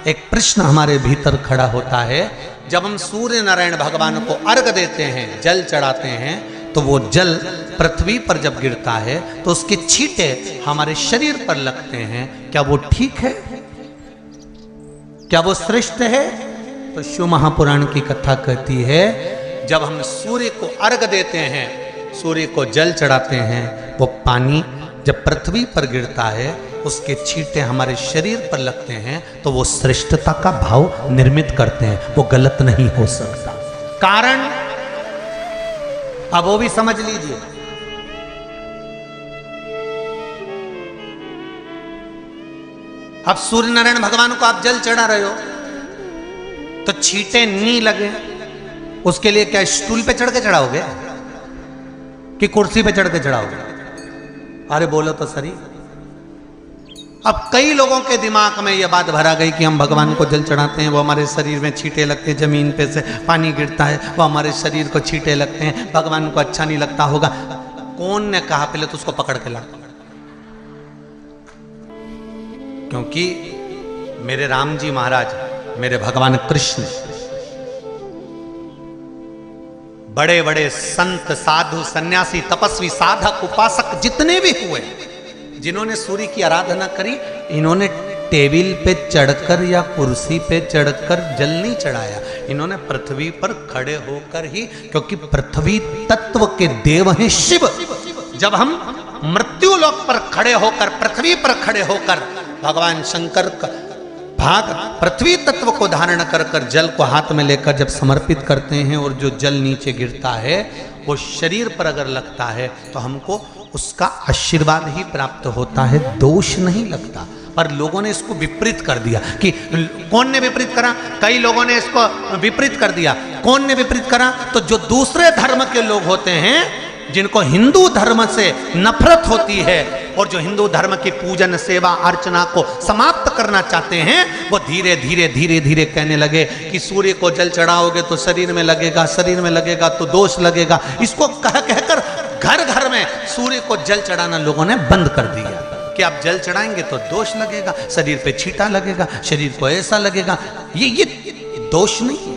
एक प्रश्न हमारे भीतर खड़ा होता है। जब हम सूर्य नारायण भगवान को अर्घ देते हैं, जल चढ़ाते हैं, तो वो जल पृथ्वी पर जब गिरता है तो उसके छींटे हमारे शरीर पर लगते हैं। क्या वो ठीक है? क्या वो श्रेष्ठ है? तो शिव महापुराण की कथा कहती है, जब हम सूर्य को अर्घ देते हैं, सूर्य को जल चढ़ाते हैं, वो पानी जब पृथ्वी पर गिरता है, उसके छींटे हमारे शरीर पर लगते हैं, तो वो श्रेष्ठता का भाव निर्मित करते हैं। वो गलत नहीं हो सकता। कारण अब वो भी समझ लीजिए। अब सूर्य नारायण भगवान को आप जल चढ़ा रहे हो तो छींटे नहीं लगे, उसके लिए क्या स्टूल पे चढ़ के चढ़ाओगे कि कुर्सी पे चढ़ के चढ़ाओगे? अरे बोलो तो सही। अब कई लोगों के दिमाग में यह बात भरा गई कि हम भगवान को जल चढ़ाते हैं, वो हमारे शरीर में छींटे लगते हैं, जमीन पे से पानी गिरता है, वो हमारे शरीर को छींटे लगते हैं, भगवान को अच्छा नहीं लगता होगा। कौन ने कहा? पहले तो उसको पकड़ के ला। क्योंकि मेरे राम जी महाराज, मेरे भगवान कृष्ण, बड़े बड़े संत, साधु, सन्यासी, तपस्वी, साधक, उपासक जितने भी हुए, जिन्होंने सूर्य की आराधना करी, इन्होंने टेबल पे चढ़कर या कुर्सी पे चढ़कर जल नहीं चढ़ाया। इन्होंने पृथ्वी पर खड़े होकर ही, क्योंकि पृथ्वी तत्व के देव हैं शिव। जब हम मृत्यु लोक पर खड़े होकर, पृथ्वी पर खड़े होकर भगवान शंकर का भाग पृथ्वी तत्व को धारण कर कर जल को हाथ में लेकर जब समर्पित करते हैं, और जो जल नीचे गिरता है वो शरीर पर अगर लगता है तो हमको उसका आशीर्वाद ही प्राप्त होता है, दोष नहीं लगता। पर लोगों ने इसको विपरीत कर दिया। कि कौन ने विपरीत करा? कई लोगों ने इसको विपरीत कर दिया। कौन ने विपरीत करा? तो जो दूसरे धर्म के लोग होते हैं, जिनको हिंदू धर्म से नफरत होती है और जो हिंदू धर्म की पूजन, सेवा, अर्चना को समाप्त करना चाहते हैं, वो धीरे धीरे धीरे धीरे कहने लगे कि सूर्य को जल चढ़ाओगे तो शरीर में लगेगा, शरीर में लगेगा तो दोष लगेगा। इसको कह कहकर घर घर में सूर्य को जल चढ़ाना लोगों ने बंद कर दिया कि आप जल चढ़ाएंगे तो दोष लगेगा, शरीर पे छींटा लगेगा, शरीर को ऐसा लगेगा। ये दोष नहीं है।